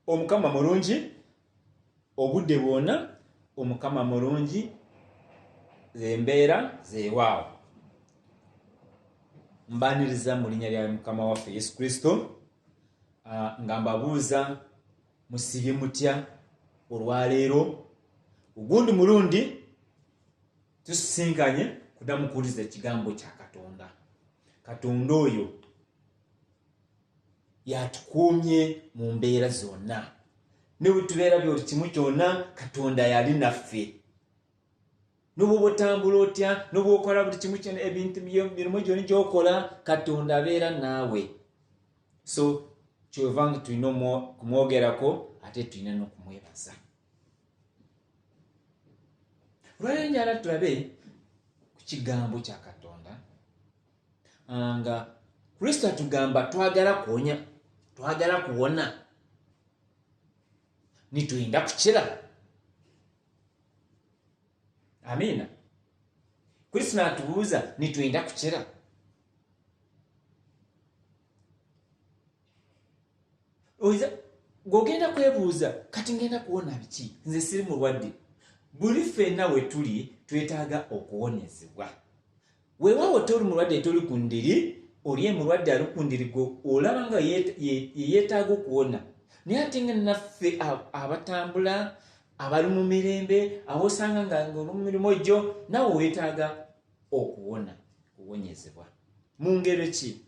omukama mulungi obudde bwonna, omukama mulungi zembeera zeewaawo. Mbaniriza mu linnya lya mukama waffe Yesu Kristo nga mbabuuza musibye mutya olwaleero. Ogundi mulundi tusisinkanye kuddamu kuwuliza ekigambo kya Katonda. Katonda oyo yatukuumye mu mbeera zonna, ne bwe tubeera buli kimu kyonna Katonda yali naffe. N'obwoba otambula otya, n'obwoba okola buli kimu kyonna, ebintu mirimu gyonna gy'okola, Katonda abeera naawe. So kyova tulina kumwogerako ate tulina n'okumwebaza. Olwaleero njala tulabe ku kigambo kya Katonda nga Kristo atugamba twagala kuwona, nituyinda kukira. Amiina. Kristo n'atubuuza nituyinda kukira. Gw'ogenda kwebuuza kati ngenda kuwona biki? Nze siri mulwadde. Buli ffenna we tuli twetaaga okuwonyezebwa. Weewaawo toli mulwadde, toli ku ndiri, oli mulwadde ali ku ndiri gwe olaba nga yeetaaga okuwona. Naye ate nga naffe abatambula, abali mu mirembe, abosanga nga oli mu mirimu gyo, nawe weetaaga okuwona, kuwonyezebwa. Mu ngero ki?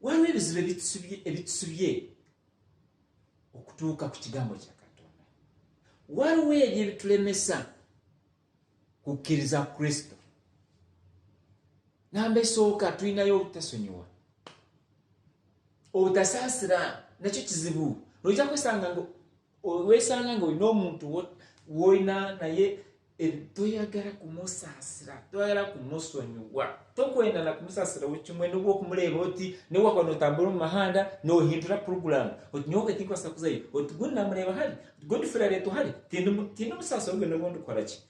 Waliwo ebizibu ebitusubye okutuuka ku kigambo kya Katonda. Waliwo ebyo ebitulemesa kukkiriza Kristo. Namba esooka tulinayo obutasonyiwa, obutasaasira, nakyo kizibu. Ojja kwesanga weesanga ng'olina omuntu w'olina naye toyagala kumusaasira, toyagala kumusonyiwa, tokwenda na kumusaasira wekimwe n'obwa okumuleeba oti newaka n'otambula mu mahanda n'ohindura puroguramu oti nyowe tinkwasa kuzayo oti gundi namuleeba hali oti gundi fula leeto hali tindi musaasira ogenda obundi kukola ki.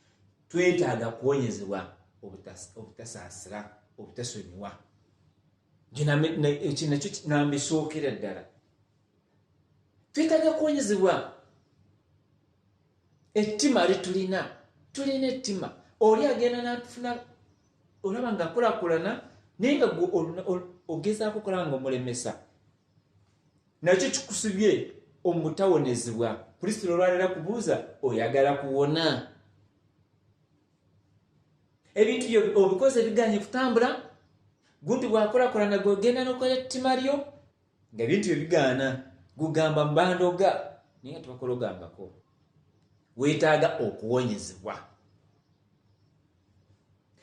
Twetaaga kuwonyezebwa obutasaasira, obutasonyiwa. Ekyo nakyo namba esookera ddala. Twetaaga kuwonyezebwa ettima litulina. Tulina ettima. Oli agenda n'atufuna olaba nga akulakulana naye nga ogezaako okola nga omulemesa. Nakyo kikusubye omutawonezebwa. Kristo olwaleero kubuuza oyagala kuwona. Ebintu byo obikoze biganye kutambula, gundi bwakulakulana gwogenda n'okola ettima lyo nga ebintu byo bigaana, gugamba mbandoga naye nga tebakola ogambako. Weetaaga okuwonyezebwa,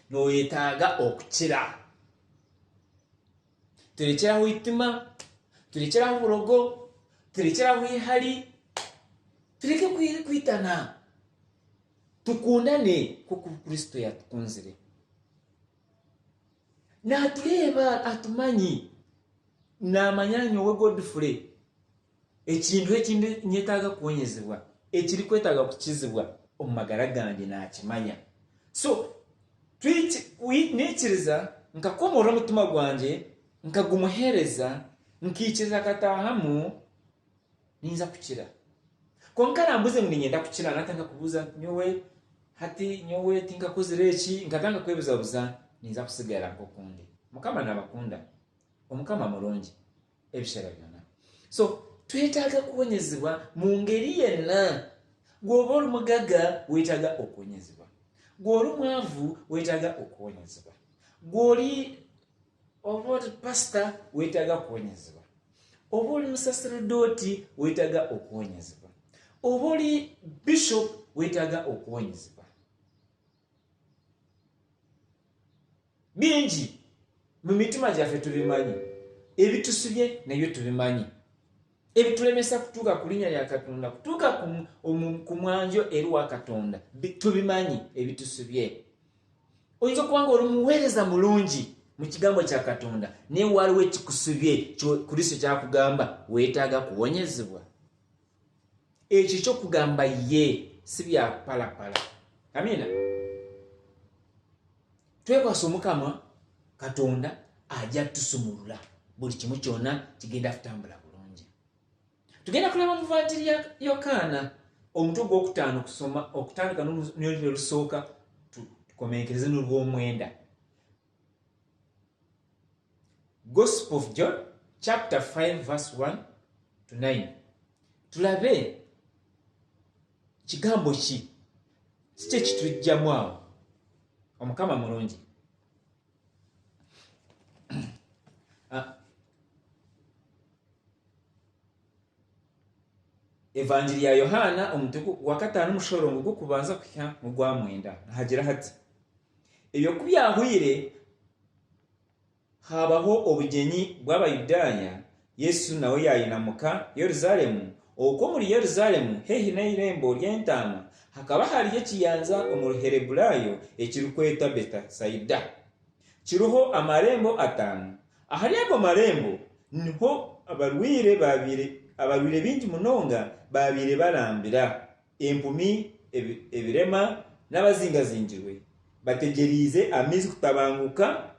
n'oyetaaga okukira. Tulekeraho ittima, tulekeraho bulogo, tulekeraho ihali, tuleke kwitana, tukundane kuko Kristo yatukunzire. N'atuleeba atumanyi, n'amanya nyowe Godfrey ekintu ekindi nyetaaga kuwonyezebwa, ekiri kwetaaga kukizibwa omu magara gange n'akimanya. So neekiriza nkakomora omutima gwange nkagumuheereza nkiikiriza kataahamu ninza kukira. Konka nambuze ngu ninyenda kukira natanga kubuuza nyowe hati nyowe tinkakozire eki nkatanga kwebuzabuza ninza kusigala nk'okundi. Mukama n'abakunda, omukama mulungi ebiseera byonna. So twetaaga kuwonyezebwa mu ngeri yenna. Gw'oba oli mugaga weetaaga okuwonyezebwa, gw'oli mwavu weetaaga okuwonyezebwa, gw'oli oba oli pasita weetaaga okuwonyezebwa, oba oli musaseredooti weetaaga okuwonyezebwa, oba oli bishop weetaaga okuwonyezebwa. Bingi mu mitima gyaffe tubimanyi, ebitusubye nabyo tubimanyi, ebitulemesa kutuuka ku linnya lya Katonda, kutuuka ku mwanjo eri wa Katonda tubimanyi ebitusubye. Oyinza okuba nga oli muweereza mulungi mu kigambo kya Katonda naye waliwo ekikusubye Kristo kyakugamba weetaaga kuwonyezebwa. Ekyo kyokugamba ye si bya palapala. Amiina. Twekwasa omukama Katonda ajja tusumulula buli kimu kyonna kigenda kutambula bulungi. Tugenda kulaba mu Vvanjiri ya Yokaana omutwe gw'okutaano kusoma okutandika n'olulimi olusooka tukomenkereze n'olw'omwenda. Gospel of John chapter 5 verse 1 to 9. Tulabe kigambo ki kiki ekitujjamu awo. Omukama mulungi. Evanjiri ya Yohana omutwe wa kataano mushorongo gukubanza kuhya mu gwa mwenda hagira hati ebyo kubyahwire habaho obugenyi bw'Abayudaaya Yesu nawe yayinamuka Yerusalemu okwo muri Yerusalemu hehi n'irembo ry'entaama hakaba hariyo ekiyanza omu Ruherebulaayo ekirukweta Betasaida kiruho amarembo ataano. Ahari ago marembo niho abalwire bingi munonga babire barambira empumi ebirema n'abazingazingirwe bategerize amizi kutabanguka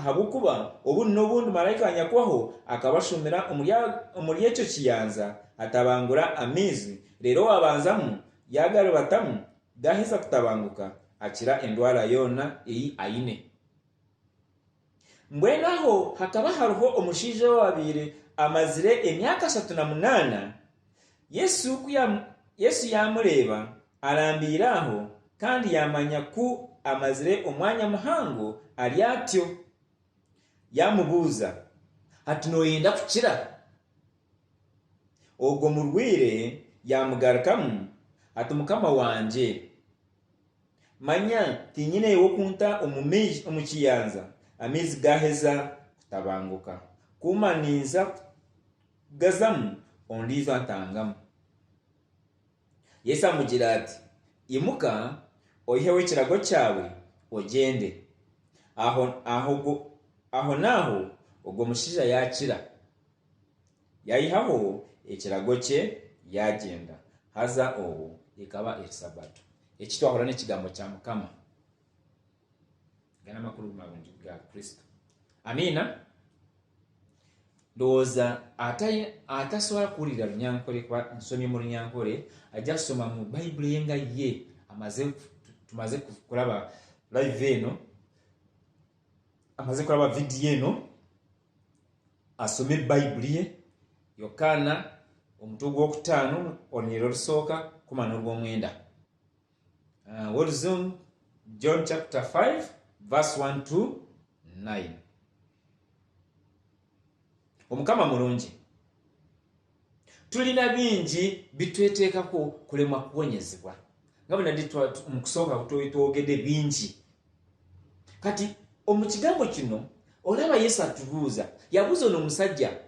habukuba obu n'obundi malayika anyakwaho akabashomera omuri ekyo kiyanza atabangura amizi rero wabanzamu yagala batamu gahisa kutabanguka akira endwara yona eyi aine. Mbwenaho hakaba hariho omushiija wabire amazire emyaka 38. Yesu yamureba arambiraho kandi yamanya ku amazire omwanya muhango ali atyo. Yamubuuza ati noyenda kukira? Ogwo murwire yamugarukamu ati mukama wanje manya tinyine ewokunta omu kiyanza amizi gaheza kutabanguka kumaniza gazamu ondiza ntangamu. Yesu amugira ati imuka oyiheho ekirago cyawe ogende. Aho naho ogwo mushiija yakira yayihaho ekirago kye yagenda haza obu ikaba Esabato. Ekitwahura n'ekigambo kya Mukama. Gana makuru mabungi ga Kristo. Amina. Ndowooza atasobola kuwulira Runyankore kwa nsomye mu Runyankore ajja kusoma mu Bayibuli yenga ye tumaze kulaba live eno amaze kulaba video eno asome Bayibuli ye Yokaana omutwe gw'okutaano olunero olusooka kumana olw'omwenda. We'll resume John chapter 5 verse 1 to 9. Omukama mulungi. Tulina bingi bitweteekako kulema kuwonyezebwa. Nga bwe nadi mu kusooka twogedde bingi. Kati omukigambo kino olaba Yesu atubuuza. Yabuuza ono omusajja.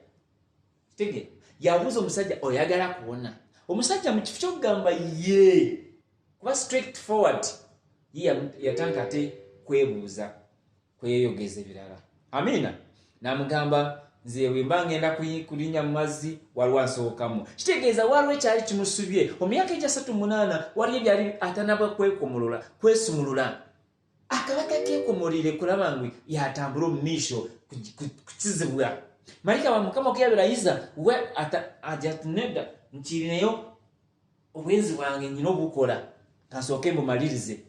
Kitegeera? Yabuuza omusajja oyagala kuwona. Omusajja mu kifo ky'okugamba ye kuba straight forward yatanga ate kwebuuza kweyogeza ebirala. Amina. Namugamba nze wemba ngenda kulinya mu mazzi waliwo ansookamu. Kitegeeza waliwo ekyali kimusubye. Omyaka egya 38 waliyo ebyali atanaba kwesumulula. Akabaka keekomolire kulaba ngu yatambula omu miisho kukizibwa. Malika wa Mukama okuyabirayiza we ajatuneda nkirineyo obwenzi bwange nyina obukola kansooke mbumalirize.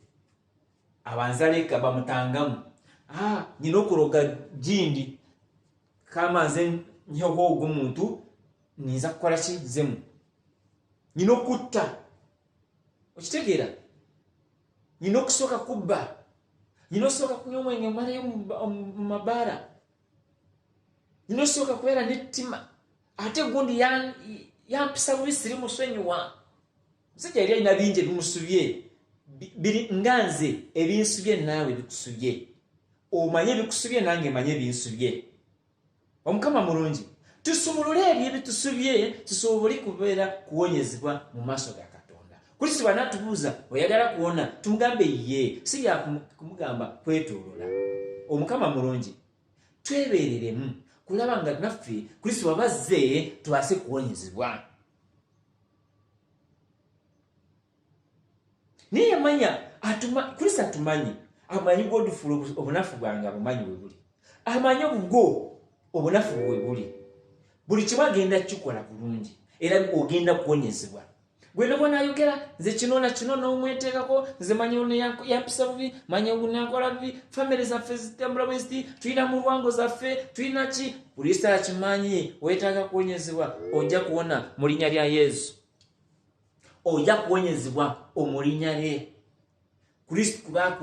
Abanzaleka bamutangamu. Nyina okuroga jindi kama nze nyoho ogw'omuntu ninza kukola kizemu. Nyina okutta. Okitegeera? Nyina okusooka kubba. Nyina osooka kunywa omwenge malayo mu mabaara. Nyina osooka kubeera n'ettima. Ate gundi yampisa bubi siri musonyiwa. Musajja yali alina bingi ebimusubye. Biri nganze ebinsubye naawe bikusubye. Omanye bikusubye nange manye binsubye. Omukama mulungi. Tusumulule ebyo bitusubye tusobole kubeera kuwonyezebwa mu maaso ga Katonda. Kristo bw'anatubuuza oyagala kuwona tumugambe ye si ya kumugamba kwetoolola. Omukama mulungi. Twebeereremu kulaba nga naffe Kristo wabazze tubaase kuwonyezebwa. Niye manya Kristo atumanyi amanyi godufulu obunafu bwange abumanyi we buli. Amanyi obwo obunafu bwe buli. buli kimu agenda kikola bulungi era ogenda kuwonyezebwa. Gwe nobona ayogera nze kino na kino n'omweteekako nze manya ono yapisa bubi manya ono akola bubi famire zaffe zitambula bweziti tulina mu lwango zaffe tulina ki buli isi akimanyi weetaaga kuwonyezebwa ojja kuwona mu linnya lya Yesu. Ojja kuwonyezebwa mu linnya lye. Kristo kuba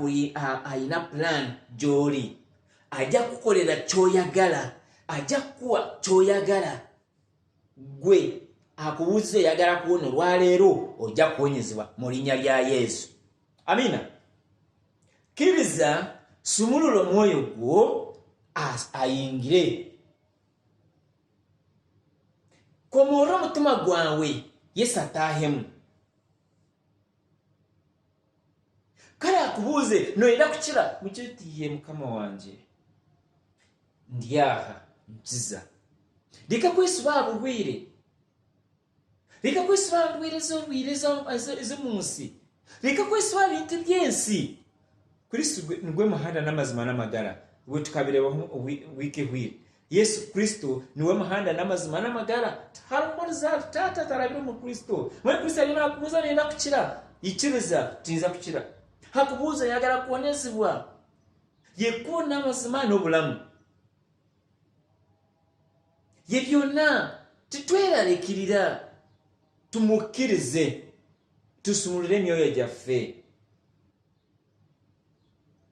ayina plan gy'oli. Ajja kukolera ky'oyagala. Ajja kuwa ky'oyagala. Gwe akubuuza oyagala kuwona olwaleero ojja kuwonyezebwa mu linnya lya Yesu. Amina. Kkiriza sumulula omwoyo gwo ayingire. Komoora omutima gwawe Yesu ataahemu. Kale akubuuze noyenda kukira mukyetiye Mukama wange ndyaha nkiza. Leka kwesiba bulwire. Leka kwesiba ndwire ez'omunsi. Leka kwesiba bintu by'ensi. Kristo nigwe muhanda n'amazima n'amagara. Bwe tukabirebaho wiiki hwiri. Yesu Kristo niwe muhanda n'amazima n'amagara. Tarumoza tata tarabira mu Kristo. Mwe Kristo alina akubuuza nenda kukira. Ikiriza tinza kukira. Hakubuuza yagala kuwonezebwa. Yekkubo n'amazima n'obulamu. Ye byonna titweraliikirira. Tumukkirize. Tusumulule emyoyo gyaffe.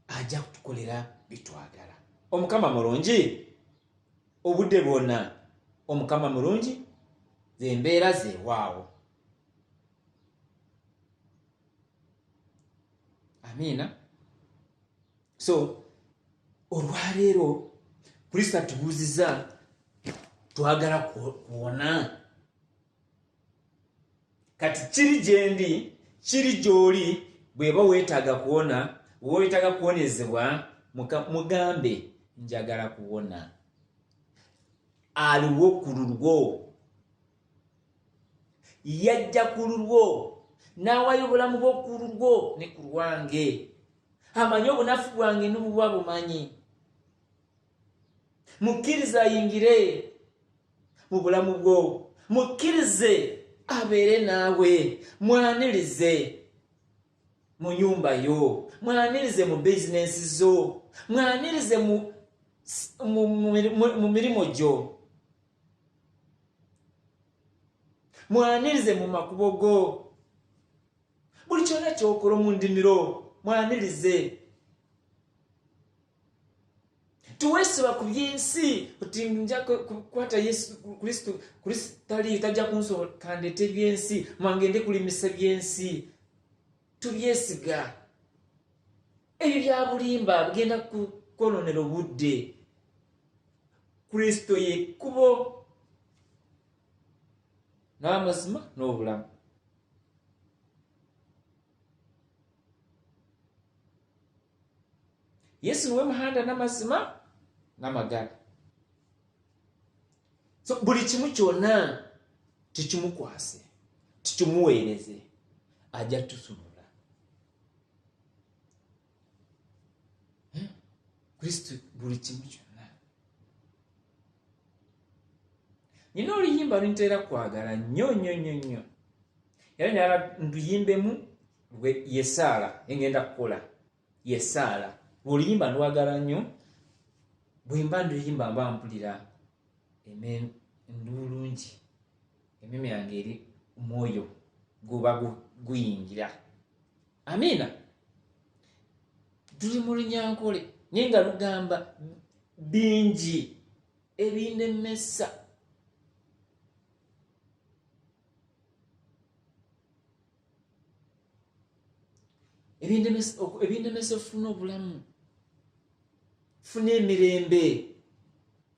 Ajja kutukolera bitwagala. Omukama mulungi. Obudde bwonna. Omukama mulungi. Zembeera zeewaawo. Amina. So olwaleero Kristo atubuuziza twagala kuwona. Kati kiri gyendi kiri gy'oli bweba weetaaga kuwona weetaaga kuwonezebwa mugambe njagala kuwona. Aliwo ku lulwo. Yajja ku lulwo. N'awaayo obulamu bw'oku lulwo ne ku lwange. Amanyi obunafu bwange n'obuba bumanyi. Mukkirize ayingire mu bulamu bwo. Mukkirize abeere naawe. Mwanirize mu nyumba yo. Mwanirize mu bizinesi zo. Mwanirize mu mirimo gyo. Mwanirize mu makubo go. Buli kyonna ky'okola mu ndimiro mwanirize. Tuweesiba ku by'ensi oti nja kukwata Yesu Kristo tali tajja kunsobola kandeete by'ensi mwangende kulimisa by'ensi. Tubyesiga. Ebyo bya bulimba bigenda kukononera obudde. Kristo ye kkubo n'amazima n'obulamu. Yesu niwe muhanda n'amazima n'amagara. So buli kimu kyonna tukimukwase tukimuweereze ajja tusumula. Kristo buli kimu kyonna. Nina oluyimba lunteera kwagala nnyo. Era njagala nduyimbemu Yesaala engenda kukola. Yesaala. Oluyimba ndwagala nnyo. Bwemba nduyimba mba mpulira ndulungi. Emimi yange eri omwoyo guba guyingira. Amina. Tuli mu Lunyankole naye nga lugamba bingi ebindemesa. Ebindemesa ofuna obulamu. Funa emirembe.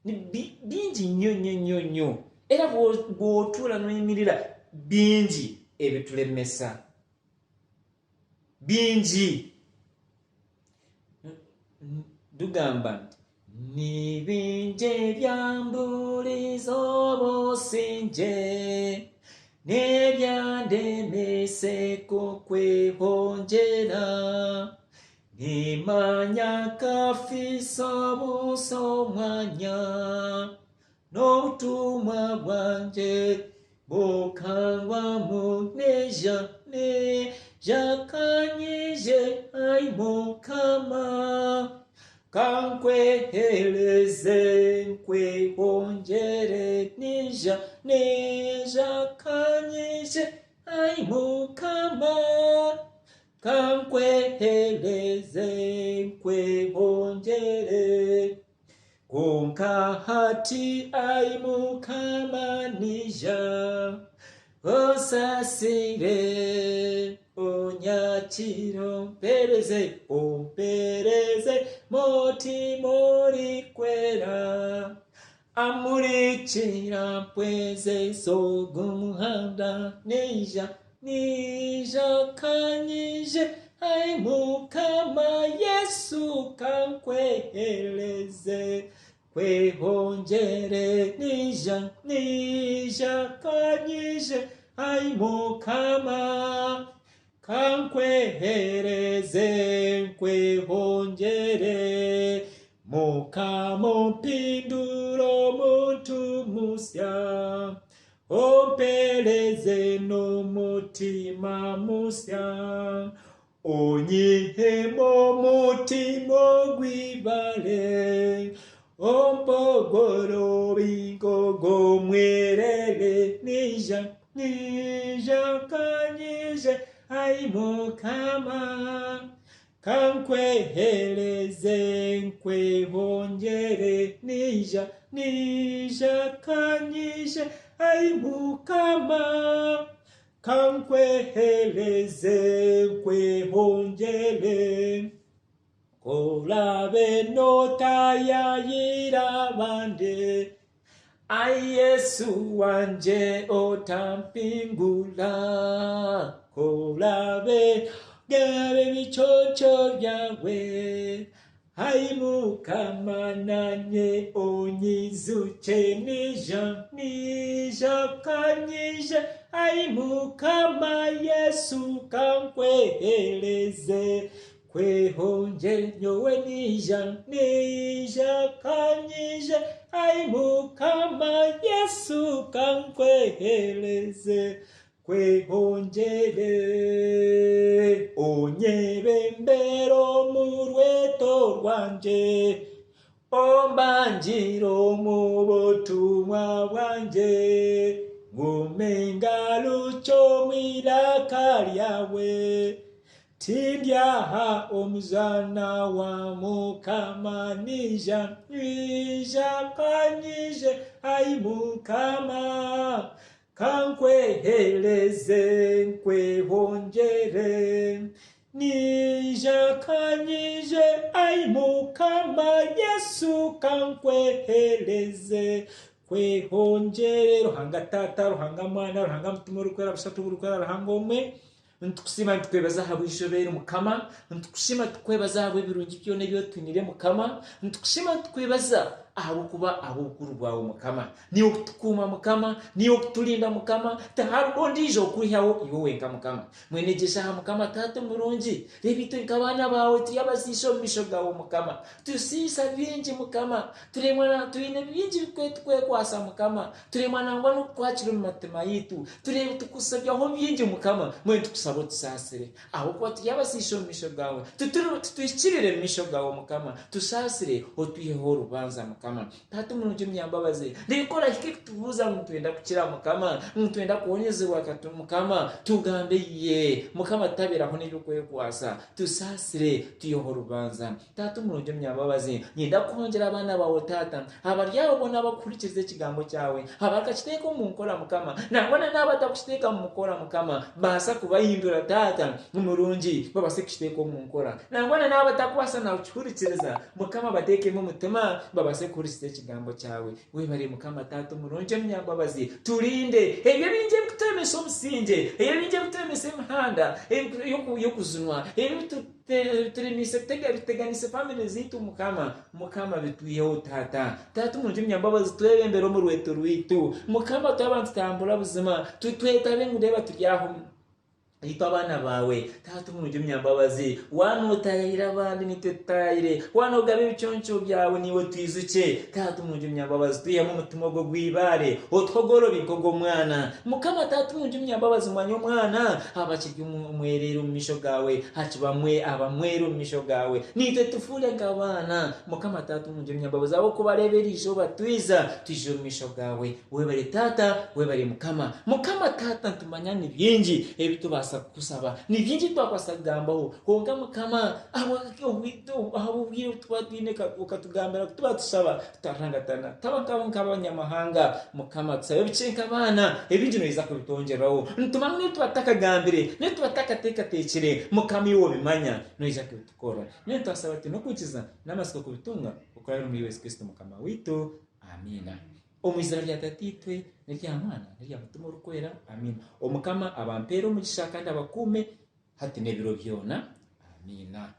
Bingi nnyo. Era bw'otuula n'oyimirira bingi ebitulemesa. Bingi. Tugamba nti ni bingi ebyambuliza obusinge nebyandemeseko kwehonjera nimanya kafisa busa omwanya n'obutumwa bwanje bukangwa muneja kanyije ai Mukama kankweheleze nkwehonjere neja kanyije ai Mukama kankweheleze nkwehonjere konka hati ai Mukama nija osasire onyachiro ompereze moti mori kwera amurikira mpweze sogumuhanda nija kanyije ai Mukama Yesu kankweheleze kwehonjere nija kanyije ai Mukama kankweheleze kwehonjere Mukama mpinduro muntu musya ompeleze n'umutima musya onyihemo mutima gwibale ompogoro bingogo mwerele nija kanyije ai Mukama kankweheleze nkwehonjere nija kanyije ai Mukama kankweheleze nkwehonjere kolabe notayayira bande ai Yesu wanje otampingula kolabe gabe bichocho byawe ai Mukama nanye onyizuche nija kanyije ai Mukama Yesu kankweheleze kwehonjere nyowe nija kanyije ai Mukama Yesu kankweheleze kwehonjere onyebembero mu rweto rwanje ombanjiro mu butumwa bwanje ngumenga lucho mwiraka lyawe tindyaha omuzana wa Mukama nija kanyije ai Mukama kankweheleze nkwehonjere nija kanyije ai Mukama Yesu kankweheleze kwehonjere ruhanga tata ruhanga mwana ruhanga mutima urukwera busatu urukwera ruhanga umwe ntukushima tukwebaza habwe ishobere Mukama ntukushima tukwebaza habwe birungi byone byo tunire Mukama ntukushima tukwebaza aho kuba abukuru bwawe Mukama niyo kutukuma Mukama niyo kutulinda Mukama taharugondijo kurihawo iwo wenka Mukama mwenegesha ha Mukama tata murungi rebito nkabana bawe tuyabasisho misho gawo Mukama tusisa bingi Mukama turemwana tuine bingi bikwe kwasa Mukama turemwana ngwano kwakira mu matema yitu turebe tukusabya ho bingi Mukama mwe tukusaba tusasire aho kwa tuyabasisho misho gawe tutwishirire misho gawo Mukama tusasire otuyeho rubanza Mukama tatu munuje myambabaze ndikora hiki tubuza mutwenda kukira Mukama mutwenda kuonyezerwa katu Mukama tugambe ye Mukama tabiraho n'ibyo kwasa tusasire tuyoho rubanza tatu munuje myambabaze nyenda kongera abana bawe tata abaryabo bona bakurikize kigambo cyawe abakakiteko mu nkora Mukama nangwana n'abatakushiteka mu nkora Mukama basa kubayindura tata umurungi babase kishiteko mu nkora nangwana n'abatakwasa na ukurikiriza Mukama bateke mu mutima babase kurisite kigambo cyawe we bari Mukama tatu murunje myambabazi turinde ebyo binje kutemesa omusinge ebyo binje kutemesa imhanda yo kuzunwa ebyo turemise teganise family zitu Mukama bituyeho tatu murunje myambabazi twebembero mu rweto rwitu Mukama twabantu tambura buzima twetabe ngureba turyaho Ito abana bawe tatu munuje myambabazi wanotayira abandi nitetayire wanogabe ibiconco byawe niwe twizuke tatu munuje myambabazi tuyemo umutima go gwibare otwogoro bikogo mwana mukama tatu munuje myambabazi mwanyo mwana abakirye umwerero mu misho gawe hacibamwe abamwero mu misho gawe nite tufule ngabana mukama tatu munuje myambabazi abo kubareberisho batwiza tuje mu misho gawe webare tata webare mukama tata tumanyani byinji ebitubasa kusaba ni byinji twakwasagambaho honga mukama abo bwire twadineka ukatugambira tuba tusaba tutarangatana tabakabo nk'abanyamahanga mukama tsabe bicenka abana ebinji no izako bitongeraho ntumamwe tubatakagambire ne tubataka tekere mukama iwo bimanya no izako bitukora ne twasaba ati no kukiza namasiko kubitunga ukorera muri Yesu Kristo mukama witu amina. Omwizina lya tatitwe nelya mwana nelya mutima urukwera amina. Omukama abampero mugisha kandi abakume hati nebiro byona amina.